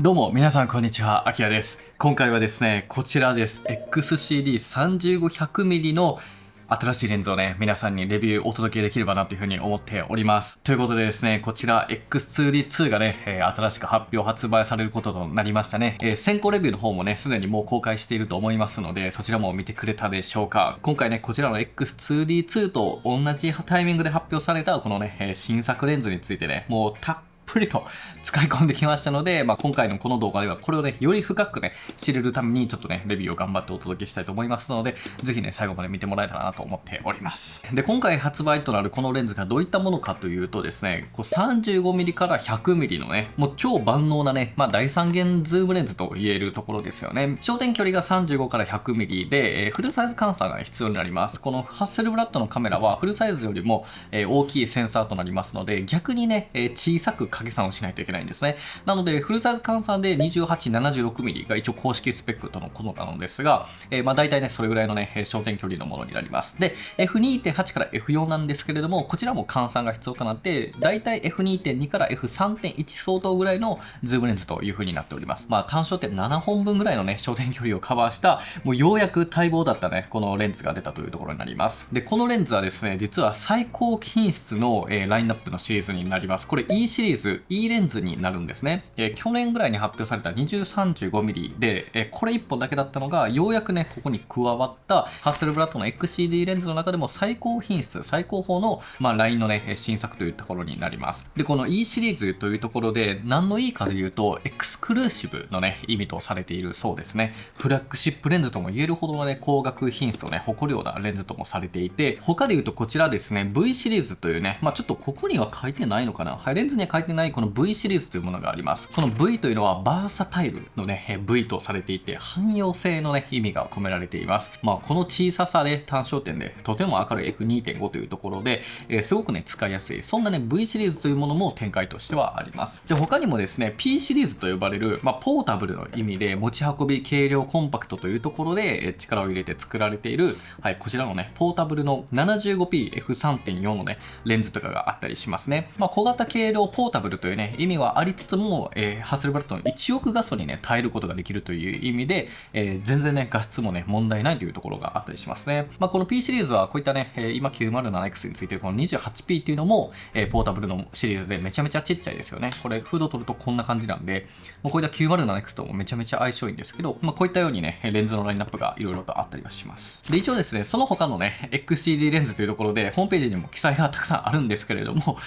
どうも皆さんこんにちは、あきらです。今回はですね、こちらです。XCD35-100mm の新しいレンズをね、皆さんにレビューお届けできればなというふうに思っております。ということでですね、こちら X2D2 がね、新しく発売されることとなりましたね。先行レビューの方もね、すでにもう公開していると思いますので、そちらも見てくれたでしょうか。今回ね、こちらの X2D2 と同じタイミングで発表されたこのね、新作レンズについてね、もうたっぷりと使い込んできましたので、今回のこの動画ではこれをね、より深くね、知れるためにちょっとね、レビューを頑張ってお届けしたいと思いますので、ぜひね、最後まで見てもらえたらなと思っております。で、今回発売となるこのレンズがどういったものかというとですね、35mm から 100mm のね、もう超万能なね、第3元ズームレンズと言えるところですよね。焦点距離が35から 100mm で、フルサイズ換算が、ね、必要になります。このハッセルブラッドのカメラはフルサイズよりも、大きいセンサーとなりますので、逆にね、小さく掛け算をしないといけないんですね。なので、フルサイズ換算で 2876mm が一応公式スペックとのことなのですが、大体ね、それぐらいのね、焦点距離のものになります。で、F2.8 から F4 なんですけれども、こちらも換算が必要となって、大体 F2.2 から F3.1 相当ぐらいのズームレンズという風になっております。単焦点7本分ぐらいのね、焦点距離をカバーした、もうようやく待望だったね、このレンズが出たというところになります。で、このレンズはですね、実は最高品質の、ラインナップのシリーズになります。これ E シリーズ、E レンズになるんですね。去年ぐらいに発表された 20-35mm で、これ1本だけだったのが、ようやくね、ここに加わったハッセルブラッドの XCD レンズの中でも最高品質、最高峰の、ラインのね、新作というところになります。で、この E シリーズというところで、何のいいかというと、エクスクルーシブのね、意味とされているそうですね。フラッグシップレンズとも言えるほどのね、高額品質をね、誇るようなレンズともされていて、他で言うとこちらですね、V シリーズというね、ちょっとここには書いてないのかな。はい、レンズには書いてないこの V シリーズというものがあります。この V というのはバーサタイルのね、V とされていて、汎用性のね、意味が込められています。この小ささで単焦点で、とても明るい F2.5 というところで、すごくね、使いやすい。そんなね、V シリーズというものも展開としてはあります。で、他にもですね、P シリーズと呼ばれる、ポータブルの意味で、持ち運び、軽量、コンパクトというところで、力を入れて作られている、はい、こちらのね、ポータブルの 75pF3.4 のね、レンズとかがあったりしますね。小型軽量ポータブルというね、意味はありつつも、ハッセルブラッドの1億画素にね、耐えることができるという意味で、全然ね、画質もね、問題ないというところがあったりしますね。この P シリーズはこういったね、今 907X についてるこの 28P っていうのも、ポータブルのシリーズでめちゃめちゃちっちゃいですよね。これ、フードを取るとこんな感じなんで、こういった 907X ともめちゃめちゃ相性いいんですけど、こういったようにね、レンズのラインナップがいろいろとあったりはします。で、一応ですね、その他のね、XCD レンズというところで、ホームページにも記載がたくさんあるんですけれども、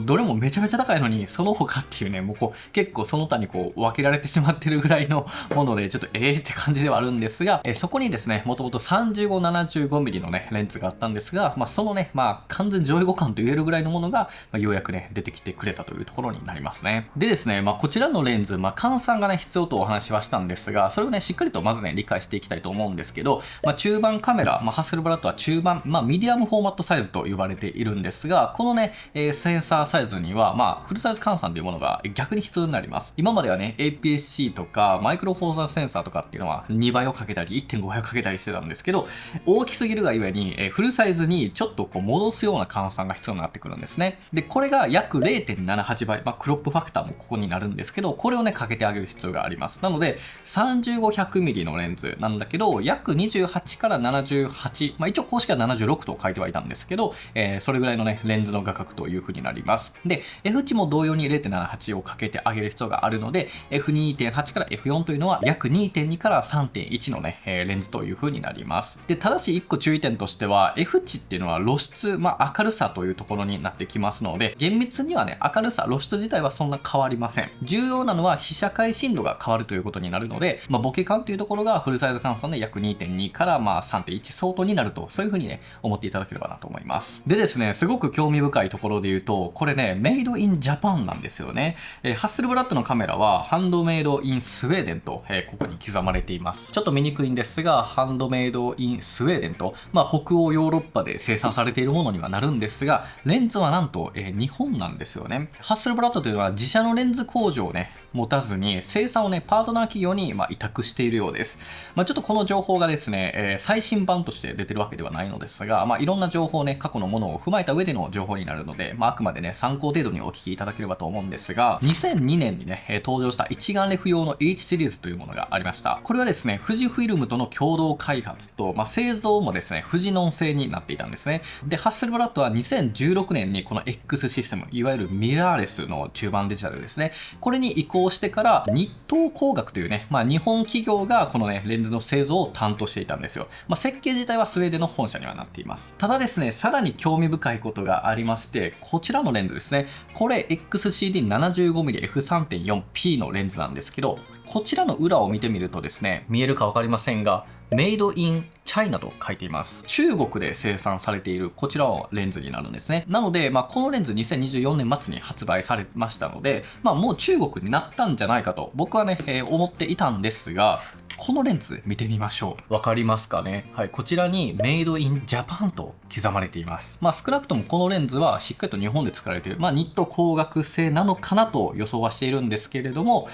どれもめちゃめちゃ高いのに、その他っていうね、もう結構その他に分けられてしまってるぐらいのもので、ちょっとって感じではあるんですが、そこにですね、もともと 35-75mm のね、レンズがあったんですが、そのね、完全上位互換と言えるぐらいのものが、ようやくね、出てきてくれたというところになりますね。でですね、こちらのレンズ、換算がね、必要とお話はしたんですが、それをね、しっかりとまずね、理解していきたいと思うんですけど、中盤カメラ、ハッセルブラッドは中盤、ミディアムフォーマットサイズと呼ばれているんですが、このね、センサーサイズには、フルサイズ換算というものが逆に必要になります。今まではね、APS-C とか、マイクロフォーザーセンサーとかっていうのは2倍をかけたり、1.5 倍をかけたりしてたんですけど、大きすぎるがゆえに、フルサイズにちょっと戻すような換算が必要になってくるんですね。で、これが約 0.78 倍、クロップファクターもここになるんですけど、これをね、かけてあげる必要があります。なので、35-100mm のレンズなんだけど、約28から78、一応公式は76と書いてはいたんですけど、それぐらいのね、レンズの画角という風になります。で、F 値も同様に 0.78 をかけてあげる必要があるので、F2.8 から F4 というのは約 2.2 から 3.1 のね、レンズという風になります。で、ただし1個注意点としては、F 値っていうのは露出、明るさというところになってきますので、厳密にはね、明るさ、露出自体はそんな変わりません。重要なのは被写界深度が変わるということになるので、ボケ感というところがフルサイズ換算で約 2.2 から3.1 相当になると、そういう風にね、思っていただければなと思います。でですね、すごく興味深いところで言うと、これね、メイドインジャパンなんですよね。ハッセルブラッドのカメラは、ハンドメイドインスウェーデンと、ここに刻まれています。ちょっと見にくいんですが、ハンドメイドインスウェーデンと、北欧ヨーロッパで生産されているものにはなるんですが、レンズはなんと、日本なんですよね。ハッセルブラッドというのは自社のレンズ工場をね、持たずに生産をね、パートナー企業に委託しているようです。ちょっとこの情報がですね、最新版として出てるわけではないのですが、いろんな情報をね、過去のものを踏まえた上での情報になるので、あくまでね、参考程度にお聞きいただければと思うんですが、2002年にね、登場した一眼レフ用の H シリーズというものがありました。これはですね、富士フイルムとの共同開発と、製造もですね、フジノン製になっていたんですね。で、ハッセルブラッドは2016年にこの X システム、いわゆるミラーレスの中盤デジタルですね、これに移行してから日東工学というね、日本企業がこのね、レンズの製造を担当していたんですよ。設計自体はスウェーデンの本社にはなっています。ただですね、さらに興味深いことがありまして、こちらのレンズですね、これ XCD75mmF3.4P のレンズなんですけど、こちらの裏を見てみるとですね、見えるか分かりませんが、メイドインチャイナと書いています。中国で生産されているこちらのレンズになるんですね。なので、このレンズ2024年末に発売されましたので、もう中国になったんじゃないかと僕はね、思っていたんですが、このレンズ見てみましょう。わかりますかね。はい、こちらにメイドインジャパンと刻まれています。少なくともこのレンズはしっかりと日本で作られている、ニット工学製なのかなと予想はしているんですけれども、こ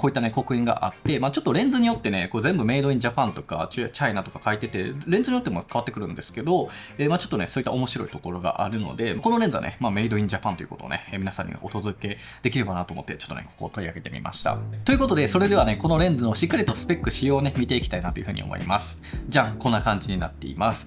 ういったね、刻印があって、ちょっとレンズによってね、こう全部メイドインジャパンとかチャイナとか書いてて、レンズによっても変わってくるんですけど、ちょっとね、そういった面白いところがあるので、このレンズはね、メイドインジャパンということをね、皆さんにお届けできればなと思って、ちょっとね、ここを取り上げてみました。ということで、それではね、このレンズのしっかりとスペック仕様をね、見ていきたいなというふうに思います。じゃん、こんな感じになっています。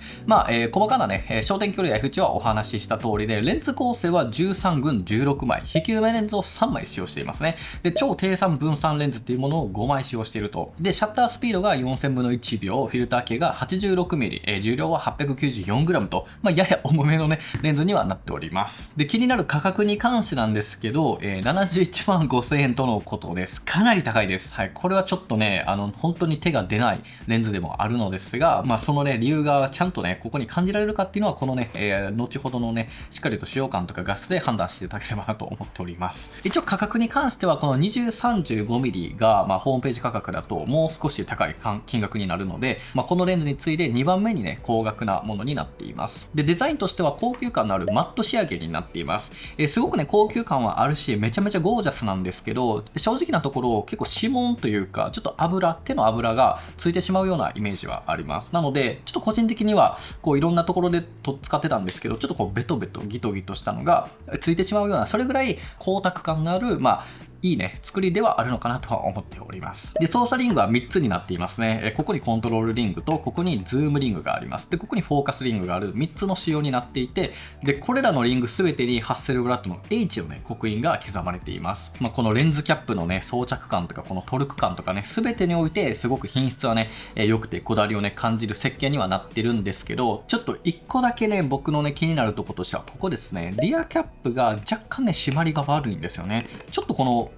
細かなね、焦点距離や F 値はお話しした通りで、レンズ構成は13群16枚、引き埋めレンズを3枚使用していますね。で、超低散分散レンズっていうものを5枚使用していると。で、シャッタースピードが4000分の1秒、フィルター径が 86mm、重量は 894g と、やや重めのね、レンズにはなっております。で、気になる価格に関してなんですけど、71万5000円とのことです。かなり高いです。はい、これはちょっとね、本当に手が出ないレンズでもあるのですが、そのね、理由がちゃんとね、ここに感じられるかっていうのは、このね、後ほどのね、しっかりと使用感とか画質で判断していただければなと思っております。一応価格に関しては、この 20-35mm が、ホームページ価格だともう少し高い金額になるので、このレンズに次いで2番目にね、高額なものになっています。で、デザインとしては高級感のあるマット仕上げになっています。すごくね、高級感はあるし、めちゃめちゃゴージャスなんですけど、正直なところ、結構指紋というか、ちょっと手の油がついてしまうようなイメージはあります。なので、ちょっと個人的には、こういろんなところで使ってたんですけど、ちょっとこうベトベトギトギトしたのがついてしまうような、それぐらい光沢感がある、いいね、作りではあるのかなとは思っております。で、操作リングは3つになっていますね。ここにコントロールリングと、ここにズームリングがあります。で、ここにフォーカスリングがある3つの仕様になっていて、で、これらのリング全てにハッセルブラッドの H のね、刻印が刻まれています。このレンズキャップのね、装着感とか、このトルク感とかね、全てにおいて、すごく品質はね、良くてこだわりをね、感じる設計にはなってるんですけど、ちょっと1個だけね、僕のね、気になるところとしては、ここですね、リアキャップが若干ね、締まりが悪いんですよね。ちょっとこの、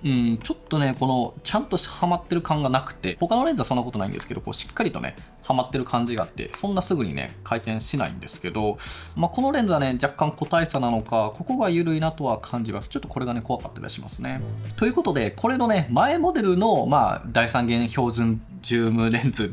ちょっとね、この、ちゃんとはまってる感がなくて、他のレンズはそんなことないんですけど、こう、しっかりとね、はまってる感じがあって、そんなすぐにね、回転しないんですけど、このレンズはね、若干個体差なのか、ここが緩いなとは感じます。ちょっとこれがね、怖かったりしますね。ということで、これのね、前モデルの、第三元標準ズームレンズ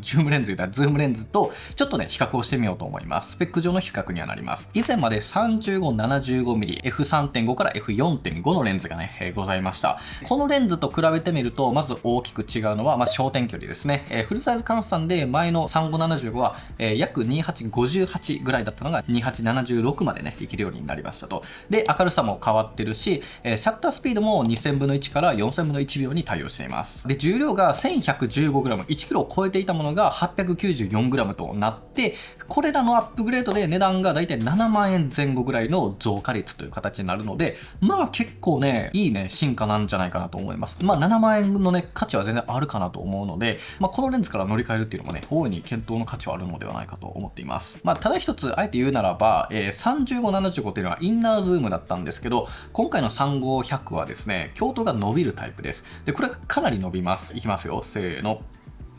とちょっとね比較をしてみようと思います。スペック上の比較にはなります。以前まで 35-75mm F3.5 から F4.5 のレンズがね、ございました。このレンズと比べてみるとまず大きく違うのは、焦点距離ですね。フルサイズ換算で前の35-75は、約2858ぐらいだったのが2876までねいけるようになりましたと。で、明るさも変わってるし、シャッタースピードも2000分の1から4000分の1秒に対応しています。で、重量が 1115g、1kg を超えていたものが 894g となって、これらのアップグレードで値段がだいたい7万円前後ぐらいの増加率という形になるので、結構ね、いいね、進化なんじゃないかなと思います。7万円のね、価値は全然あるかなと思うので、このレンズから乗り換えるっていうのもね、大いに検討の価値はあるのではないかと思っています。ただ一つ、あえて言うならば、35-75っていうのはインナーズームだったんですけど、今回の35-100はですね、鏡頭が伸びるタイプです。で、これがかなり伸びます。いきますよ、せーの。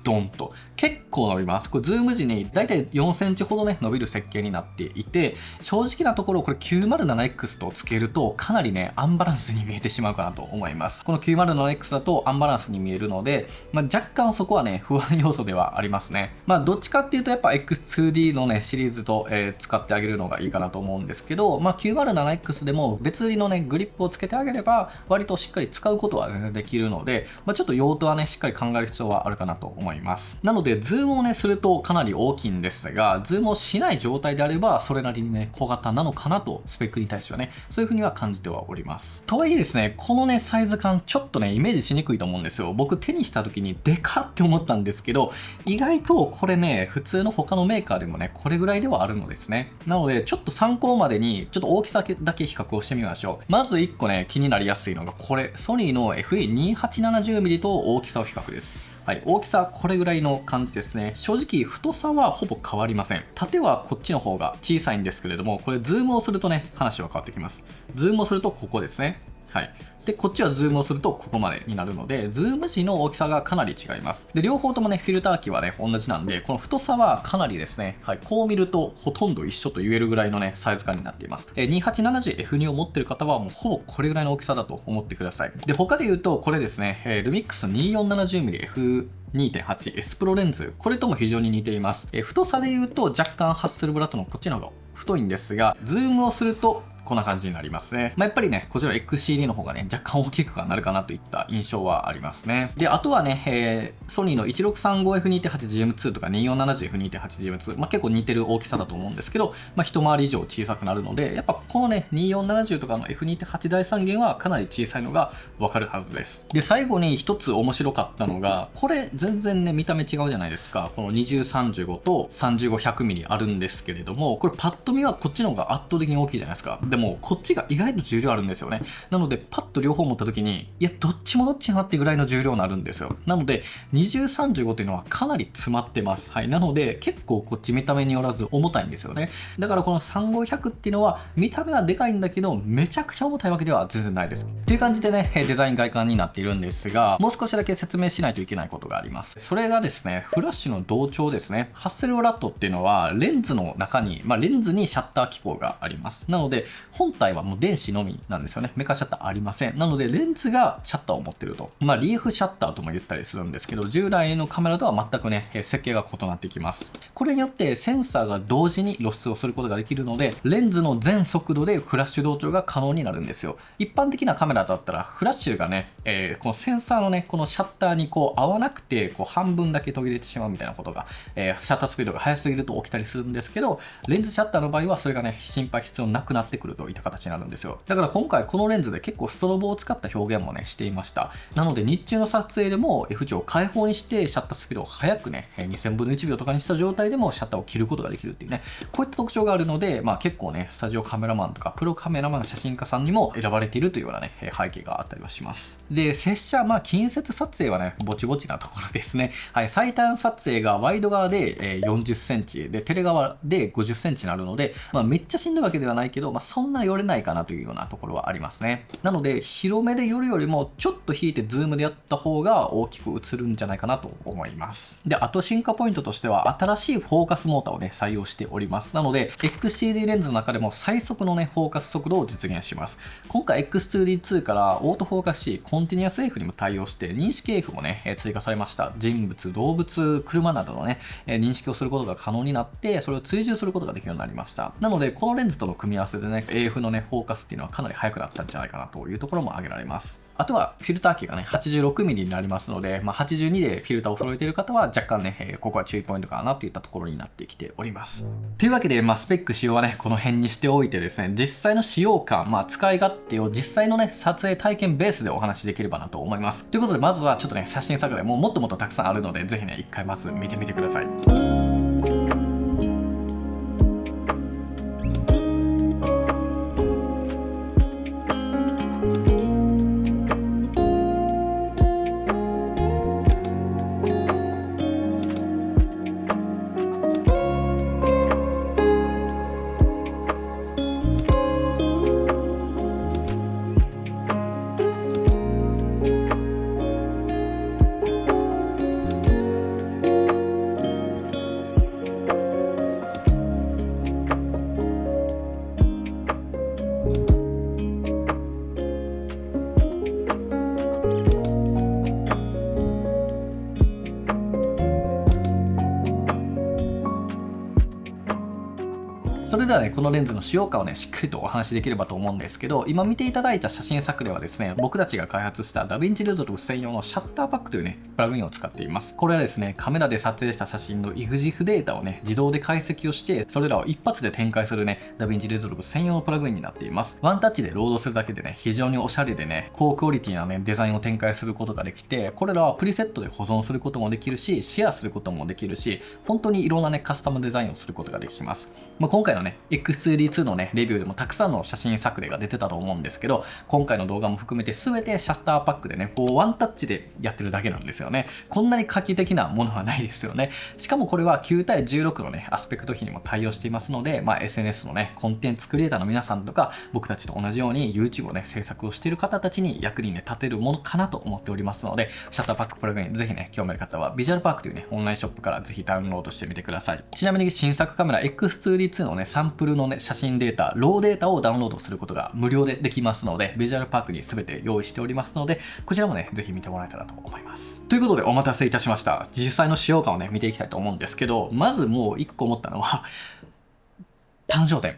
ドンと結構伸びます。これズーム時にだいたい4センチほどね伸びる設計になっていて、正直なところこれ 907X とつけるとかなりねアンバランスに見えてしまうかなと思います。この 907X だとアンバランスに見えるので、若干そこはね不安要素ではありますね。どっちかっていうとやっぱ X2D のねシリーズと、使ってあげるのがいいかなと思うんですけど、907X でも別売りのねグリップをつけてあげれば割としっかり使うことは全然できるので、ちょっと用途はねしっかり考える必要はあるかなと思います。なのでズームをねするとかなり大きいんですが、ズームをしない状態であればそれなりにね小型なのかなと、スペックに対してはねそういう風には感じてはおります。とはいえですね、このねサイズ感ちょっとねイメージしにくいと思うんですよ。僕手にした時にでかって思ったんですけど、意外とこれね普通の他のメーカーでもねこれぐらいではあるのですね。なのでちょっと参考までにちょっと大きさだけ比較をしてみましょう。まず1個ね気になりやすいのがこれ、ソニーの FE2870mm と大きさを比較です。はい、大きさこれぐらいの感じですね。正直太さはほぼ変わりません。縦はこっちの方が小さいんですけれども、これズームをするとね話は変わってきます。ズームをするとここですね。はい。で、こっちはズームをするとここまでになるので、ズーム時の大きさがかなり違います。で、両方ともね、フィルター機はね、同じなんで、この太さはかなりですね、はい、こう見るとほとんど一緒と言えるぐらいのね、サイズ感になっています。2870F2 を持ってる方はもうほぼこれぐらいの大きさだと思ってください。で、他で言うと、これですね、ルミックス 2470mm F2.8S プロレンズ、これとも非常に似ています。太さで言うと若干ハッセルブラッドのこっちの方が太いんですが、ズームをするとこんな感じになりますね。やっぱりね、こちら XCD の方がね、若干大きくなるかなといった印象はありますね。で、あとはね、ソニーの 1635F2.8GM2 とか 2470F2.8GM2、結構似てる大きさだと思うんですけど、一回り以上小さくなるので、やっぱこのね、2470とかの F2.8 第3元はかなり小さいのがわかるはずです。で、最後に一つ面白かったのが、これ全然ね、見た目違うじゃないですか。この2035と 3500mm あるんですけれども、これパッと見はこっちの方が圧倒的に大きいじゃないですか。でもこっちが意外と重量あるんですよね。なのでパッと両方持った時に、いやどっちもどっちなってぐらいの重量になるんですよ。なので2035っていうのはかなり詰まってます。はい。なので結構こっち見た目によらず重たいんですよね。だからこの3500っていうのは見た目はでかいんだけどめちゃくちゃ重たいわけでは全然ないです。っていう感じでね、デザイン外観になっているんですが、もう少しだけ説明しないといけないことがあります。それがですね、フラッシュの同調ですね。ハッセルブラッドっていうのはレンズの中に、レンズにシャッター機構があります。なので本体はもう電子のみなんですよね。メカシャッターありません。なのでレンズがシャッターを持ってると。リーフシャッターとも言ったりするんですけど、従来のカメラとは全くね、設計が異なってきます。これによってセンサーが同時に露出をすることができるので、レンズの全速度でフラッシュ同調が可能になるんですよ。一般的なカメラだったらフラッシュがね、このセンサーのね、このシャッターにこう合わなくて、こう半分だけ途切れてしまうみたいなことが、シャッタースピードが速すぎると起きたりするんですけど、レンズシャッターの場合はそれがね、心配必要なくなってくるといった形になるんですよ。だから今回このレンズで結構ストロボを使った表現もねしていました。なので日中の撮影でも F 値を開放にしてシャッタースピードを速くね2000分の1秒とかにした状態でもシャッターを切ることができるっていうね、こういった特徴があるので、結構ねスタジオカメラマンとかプロカメラマン写真家さんにも選ばれているというようなね背景があったりはします。で、接写近接撮影はねぼちぼちなところですね。はい、最短撮影がワイド側で40センチでテレ側で50センチになるので、めっちゃしんどいわけではないけど、そんな寄れないかなというようなところはありますね。なので広めで寄るよりもちょっと引いてズームでやった方が大きく映るんじゃないかなと思います。で、あと進化ポイントとしては新しいフォーカスモーターをね採用しております。なので XCD レンズの中でも最速のねフォーカス速度を実現します。今回 X2D2 からオートフォーカス C コンティニアス F にも対応して認識 F もね追加されました。人物、動物、車などのね認識をすることが可能になって、それを追従することができるようになりました。なのでこのレンズとの組み合わせでね AF のねフォーカスっていうのはかなり速くなったんじゃないかなというところも挙げられます。あとはフィルター機がね 86mm になりますので、82でフィルターを揃えている方は若干ね、ここは注意ポイントかなといったところになってきております。というわけで、スペック使用はねこの辺にしておいてですね、実際の使用感、使い勝手を実際のね撮影体験ベースでお話しできればなと思います。ということでまずはちょっとね写真作例もっともっとたくさんあるので、ぜひね一回まず見てみてください。それではね、このレンズの使用感をね、しっかりとお話しできればと思うんですけど、今見ていただいた写真作例はですね、僕たちが開発したダヴィンチリゾルブ専用のシャッターパックというね、プラグインを使っています。これはですね、カメラで撮影した写真の IFGF データをね、自動で解析をして、それらを一発で展開するね、ダヴィンチリゾルブ専用のプラグインになっています。ワンタッチでロードするだけでね、非常におしゃれでね、高クオリティなね、デザインを展開することができて、これらはプリセットで保存することもできるし、シェアすることもできるし、本当にいろんなね、カスタムデザインをすることができます。今回のね、X2D2 のね、レビューでもたくさんの写真作例が出てたと思うんですけど、今回の動画も含めて全てシャッターパックでね、ワンタッチでやってるだけなんですよね。こんなに画期的なものはないですよね。しかもこれは9対16のね、アスペクト比にも対応していますので、SNS のね、コンテンツクリエイターの皆さんとか、僕たちと同じように YouTube をね、制作をしている方たちに役にね、立てるものかなと思っておりますので、シャッターパックプラグイン、ぜひね、興味ある方は、ビジュアルパークというね、オンラインショップからぜひダウンロードしてみてください。ちなみに新作カメラ X2D2 のね、サンプルのね、写真データ、ローデータをダウンロードすることが無料でできますので、ビジュアルパークに全て用意しておりますので、こちらもね、ぜひ見てもらえたらと思います。ということで、お待たせいたしました。実際の使用感をね、見ていきたいと思うんですけど、まずもう1個思ったのは、単焦点。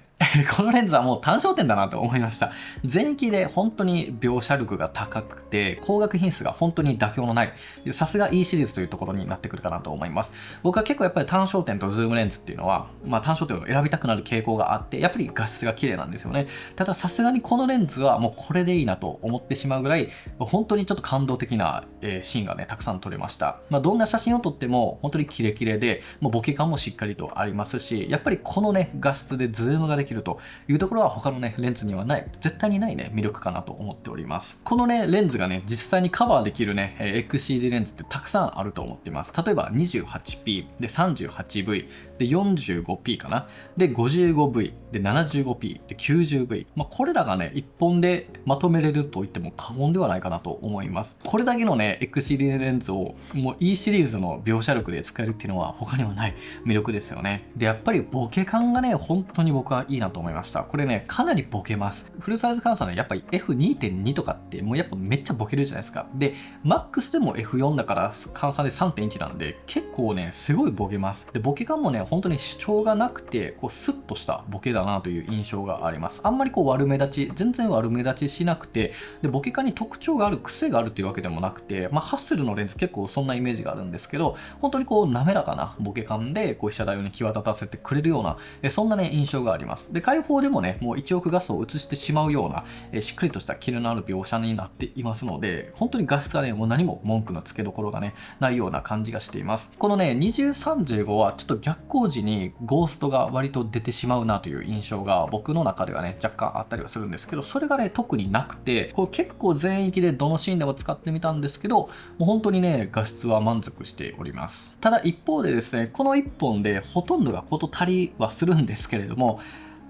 このレンズはもう単焦点だなと思いました。全域で本当に描写力が高くて、光学品質が本当に妥協のない、さすが E シリーズというところになってくるかなと思います。僕は結構やっぱり単焦点とズームレンズっていうのは、単焦点を選びたくなる傾向があって、やっぱり画質が綺麗なんですよね。たださすがにこのレンズはもうこれでいいなと思ってしまうぐらい、本当にちょっと感動的なシーンがね、たくさん撮れました。どんな写真を撮っても本当にキレキレで、もうボケ感もしっかりとありますし、やっぱりこのね、画質でズームができるというところは他のね、レンズにはない、絶対にないね、魅力かなと思っております。このね、レンズがね、実際にカバーできるね、XCD レンズってたくさんあると思っています。例えば 28P、で 38V、で 45P かな、で 55V、で 75P、で 90V。これらがね、一本でまとめれると言っても過言ではないかなと思います。これだけのね、XCD レンズをもう E シリーズの描写力で使えるっていうのは他にはない魅力ですよね。で、やっぱりボケ感がね、本当に僕はいいなと思いました。これね、かなりボケます。フルサイズ換算ね、やっぱり F2.2 とかってもうやっぱめっちゃボケるじゃないですか。で、MAX でも F4 だから換算で 3.1 なんで、結構ね、すごいボケます。で、ボケ感もね、本当に主張がなくて、スッとしたボケだなという印象があります。あんまり悪目立ち、全然悪目立ちしなくて、で、ボケ感に特徴がある、癖があるっていうわけでもなくて、ハッセルのレンズ結構そんなイメージがあるんですけど、本当に滑らかなボケ感で、被写体をね、際立たせてくれるような、そんなね、印象があります。で、開放でもね、もう1億画素を映してしまうような、しっかりとしたキレのある描写になっていますので、本当に画質はね、もう何も文句のつけどころがね、ないような感じがしています。このね、2035はちょっと逆光時にゴーストが割と出てしまうなという印象が僕の中ではね、若干あったりはするんですけど、それがね、特になくて、結構全域でどのシーンでも使ってみたんですけど、もう本当にね、画質は満足しております。ただ一方でですね、この1本でほとんどが事足りはするんですけれども、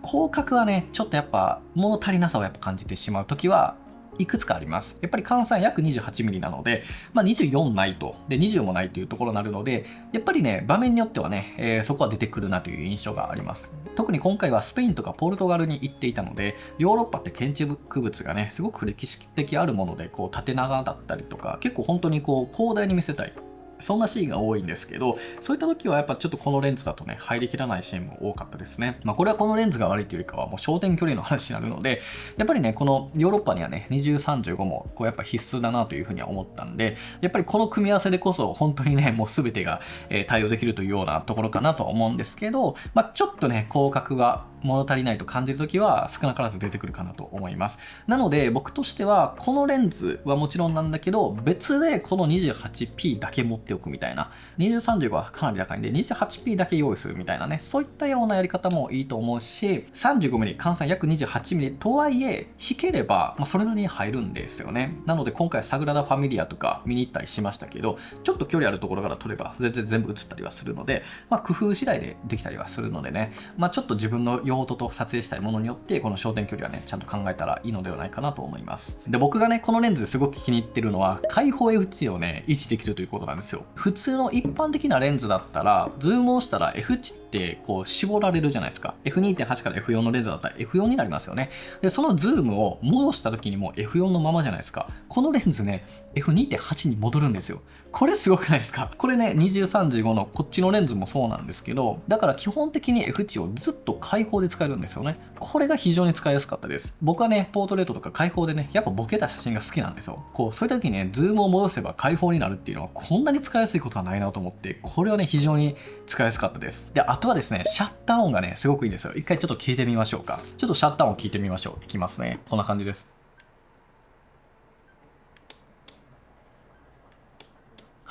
広角はね、ちょっとやっぱ物足りなさをやっぱ感じてしまうときはいくつかあります。やっぱり換算約 28mm なので、24ないと、で20もないというところになるので、やっぱりね、場面によってはね、そこは出てくるなという印象があります。特に今回はスペインとかポルトガルに行っていたので、ヨーロッパって建築物がね、すごく歴史的あるもので、縦長だったりとか、結構本当に広大に見せたい。そんなシーンが多いんですけど、そういった時はやっぱちょっとこのレンズだとね、入りきらないシーンも多かったですね。これはこのレンズが悪いというよりかはもう焦点距離の話になるので、やっぱりね、このヨーロッパにはね、2035もやっぱ必須だなというふうには思ったんで、やっぱりこの組み合わせでこそ本当にね、もう全てが対応できるというようなところかなとは思うんですけど、ちょっとね、広角が物足りないと感じるときは少なからず出てくるかなと思います。なので僕としてはこのレンズはもちろんなんだけど、別でこの 28P だけ持っておくみたいな、2035はかなり高いんで 28P だけ用意するみたいなね、そういったようなやり方もいいと思うし、35mm 換算約 28mm とはいえ引ければ、それなりに入るんですよね。なので今回サグラダ・ファミリアとか見に行ったりしましたけど、ちょっと距離あるところから撮れば全部映ったりはするので、工夫次第でできたりはするのでね、ちょっと自分の用途と撮影したいものによってこの焦点距離はね、ちゃんと考えたらいいのではないかなと思います。で、僕がね、このレンズですごく気に入ってるのは開放 F 値をね、維持できるということなんですよ。普通の一般的なレンズだったらズームをしたら F 値って絞られるじゃないですか。 F2.8 から F4 のレンズだったら F4 になりますよね。で、そのズームを戻した時にも F4 のままじゃないですか。このレンズね、F2.8 に戻るんですよ。これすごくないですか？これね、2035のこっちのレンズもそうなんですけど、だから基本的に F 値をずっと開放で使えるんですよね。これが非常に使いやすかったです。僕はね、ポートレートとか開放でね、やっぱボケた写真が好きなんですよ。そういう時にね、ズームを戻せば開放になるっていうのはこんなに使いやすいことはないなと思って、これはね、非常に使いやすかったです。で、あとはですね、シャッター音がね、すごくいいんですよ。一回ちょっと聞いてみましょうか。ちょっとシャッター音聞いてみましょう。いきますね。こんな感じです。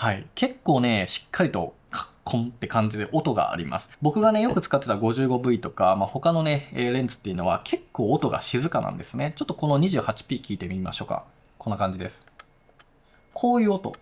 はい。結構ね、しっかりとカッコンって感じで音があります。僕がね、よく使ってた 55V とか、他のね、レンズっていうのは結構音が静かなんですね。ちょっとこの 28P 聞いてみましょうか。こんな感じです。こういう音。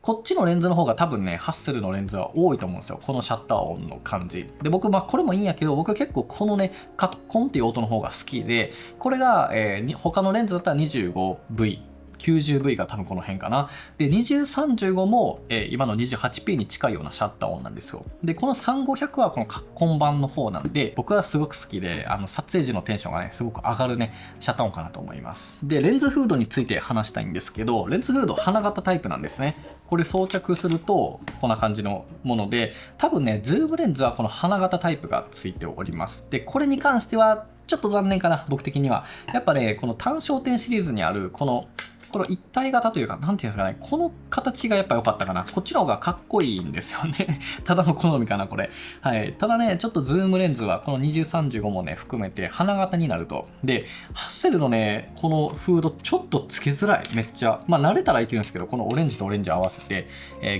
こっちのレンズの方が多分ね、ハッセルのレンズは多いと思うんですよ。このシャッター音の感じ。で、僕、これもいいんやけど、僕は結構このね、カッコンっていう音の方が好きで、これが、他のレンズだったら 25V。90V が多分この辺かな。で、2035も、今の 28P に近いようなシャッター音なんですよ。で、この3500はこのカッコン版の方なんで、僕はすごく好きで、撮影時のテンションがね、すごく上がるね、シャッター音かなと思います。で、レンズフードについて話したいんですけど、レンズフード花形タイプなんですね。これ装着すると、こんな感じのもので、多分ね、ズームレンズはこの花形タイプがついております。で、これに関しては、ちょっと残念かな、僕的には。やっぱね、この単焦点シリーズにある、この一体型というか、なんていうんですかね、この形がやっぱ良かったかな。こっちの方がかっこいいんですよね。ただの好みかな、これ。はい。ただね、ちょっとズームレンズはこの2035もね、含めて花形になると。で、ハッセルのね、このフードちょっとつけづらい。めっちゃ。慣れたらいけるんですけど、このオレンジとオレンジ合わせて、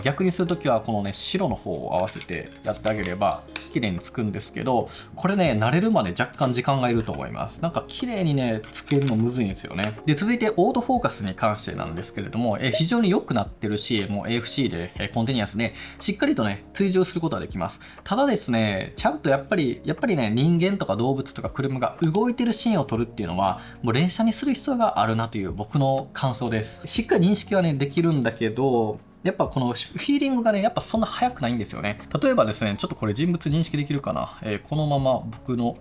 逆にするときはこのね、白の方を合わせてやってあげれば、綺麗につくんですけど、これね、慣れるまで若干時間がいると思います。なんか綺麗にね、つけるのむずいんですよね。で、続いてオートフォーカスに関してなんですけれども、非常に良くなってるし、もう AFC で、コンティニアスで、しっかりとね、追従することができます。ただですね、ちゃんとやっぱりね、人間とか動物とか車が動いてるシーンを撮るっていうのは、もう連写にする必要があるなという僕の感想です。しっかり認識はね、できるんだけど、やっぱこのフィーリングがね、やっぱそんな速くないんですよね。例えばですね、ちょっとこれ人物認識できるかな。このまま僕の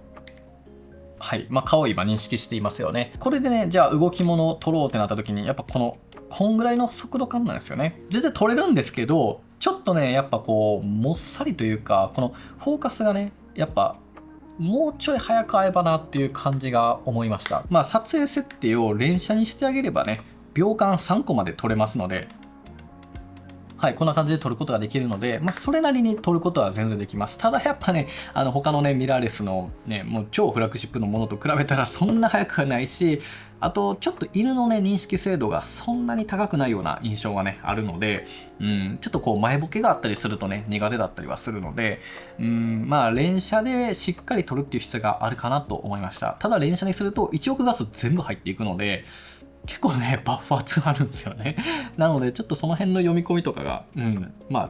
はい。顔を今認識していますよね。これでね、じゃあ動き物を撮ろうってなった時に、やっぱこんぐらいの速度感なんですよね。全然撮れるんですけど、ちょっとね、やっぱもっさりというか、このフォーカスがね、やっぱ、もうちょい早く合えばなっていう感じが思いました。撮影設定を連写にしてあげればね、秒間3個まで撮れますので、はい、こんな感じで撮ることができるので、それなりに撮ることは全然できます。ただやっぱね、他のね、ミラーレスのね、もう超フラッグシップのものと比べたらそんな速くはないし、あと、ちょっと犬のね、認識精度がそんなに高くないような印象がね、あるので、ちょっと前ボケがあったりするとね、苦手だったりはするので、連写でしっかり撮るっていう必要があるかなと思いました。ただ連写にすると1億画素全部入っていくので、結構ね、バッファー詰まるんですよね。なので、ちょっとその辺の読み込みとかが、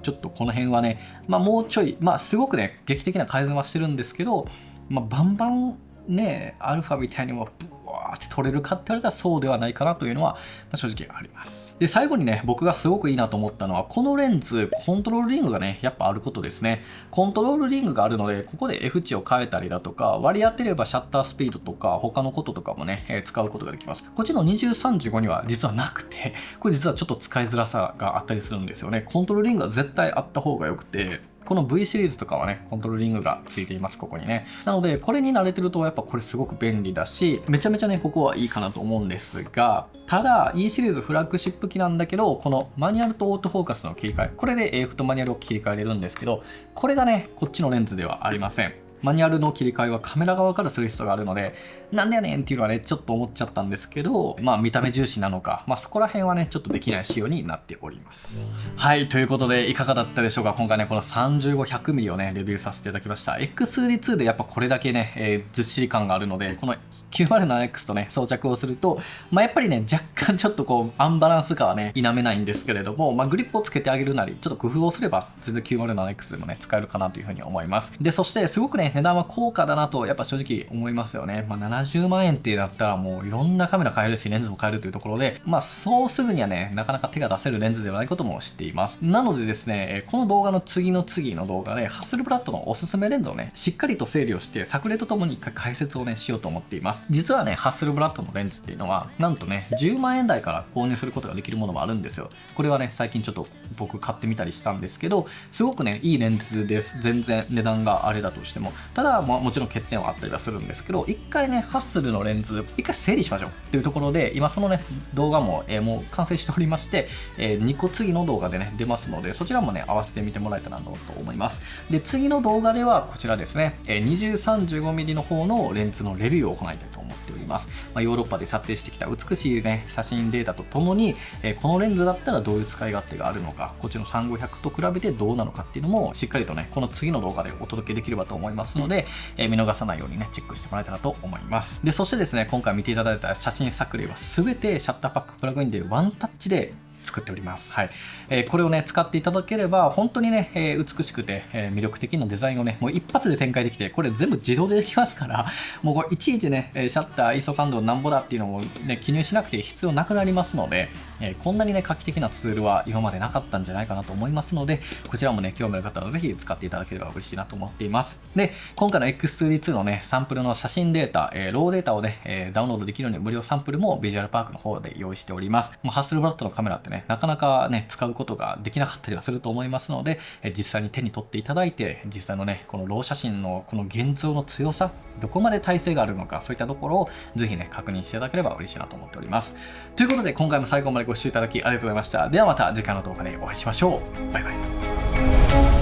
ちょっとこの辺はね、もうちょい、すごくね、劇的な改善はしてるんですけど、バンバンね、アルファみたいにもブワーって取れるかって言われたらそうではないかなというのは、正直あります。で、最後にね、僕がすごくいいなと思ったのは、このレンズ、コントロールリングがね、やっぱあることですね。コントロールリングがあるので、ここで F 値を変えたりだとか、割り当てればシャッタースピードとか、他のこととかもね、使うことができます。こっちの2035には実はなくて、これ実はちょっと使いづらさがあったりするんですよね。コントロールリングは絶対あった方が良くて、この V シリーズとかはね、コントロールリングがついています、ここにね。なので、これに慣れてると、やっぱこれすごく便利だし、めちゃめちゃね、ここはいいかなと思うんですが、ただ、E シリーズフラッグシップ機なんだけど、このマニュアルとオートフォーカスの切り替え、これで AF とマニュアルを切り替えれるんですけど、これがね、こっちのレンズではありません。マニュアルの切り替えはカメラ側からする必要があるので、なんでやねんっていうのはね、ちょっと思っちゃったんですけど、見た目重視なのか、そこら辺はね、ちょっとできない仕様になっております。はい、ということで、いかがだったでしょうか。今回ね、この 35-100mm をね、レビューさせていただきました。X2D2 でやっぱこれだけね、ずっしり感があるので、この 907X とね、装着をすると、やっぱりね、若干ちょっとアンバランス感はね、否めないんですけれども、グリップをつけてあげるなり、ちょっと工夫をすれば、全然 907X でもね、使えるかなというふうに思います。で、そして、すごくね、値段は高価だなと、やっぱ正直思いますよね。70 70万円ってなったらもういろんなカメラ買えるし、レンズも買えるというところで、そうすぐにはね、なかなか手が出せるレンズではないことも知っています。なのでですね、この動画の次の動画で、ハッスルブラッドのおすすめレンズをね、しっかりと整理をして、作例とともに一回解説をね、しようと思っています。実はね、ハッスルブラッドのレンズっていうのは、なんとね、10万円台から購入することができるものもあるんですよ。これはね、最近ちょっと僕買ってみたりしたんですけど、すごくね、いいレンズです。全然値段があれだとしても。ただ、もちろん欠点はあったりはするんですけど、一回ね、ハッスルのレンズ、一回整理しましょうっていうところで、今そのね、動画も、もう完成しておりまして、2個次の動画でね、出ますので、そちらもね、合わせてみてもらえたらなと思います。で、次の動画ではこちらですね、20-35mm の方のレンズのレビューを行いたいと思っております。ヨーロッパで撮影してきた美しいね、写真データとともに、このレンズだったらどういう使い勝手があるのか、こっちの3500と比べてどうなのかっていうのも、しっかりとね、この次の動画でお届けできればと思いますので、見逃さないようにね、チェックしてもらえたらと思います。で、そしてですね、今回見ていただいた写真作例は全てシャッターパックプラグインでワンタッチで作っております。はい。これをね、使っていただければ、本当にね、美しくて、魅力的なデザインをね、もう一発で展開できて、これ全部自動でできますから、もうこれいちいちね、シャッター、ISO 感度なんぼだっていうのもね、記入しなくて必要なくなりますので、こんなにね、画期的なツールは今までなかったんじゃないかなと思いますので、こちらもね、興味ある方はぜひ使っていただければ嬉しいなと思っています。で、今回の X2D2 のね、サンプルの写真データ、ローデータをね、ダウンロードできるように無料サンプルもビジュアルパークの方で用意しております。もうハッスルブラッドのカメラってね、なかなかね、使うことができなかったりはすると思いますので、実際に手に取っていただいて、実際のね、このロー写真のこの現像の強さ、どこまで耐性があるのか、そういったところをぜひね、確認していただければ嬉しいなと思っております。ということで、今回も最後までご視聴いただきありがとうございました。ではまた次回の動画でお会いしましょう。バイバイ。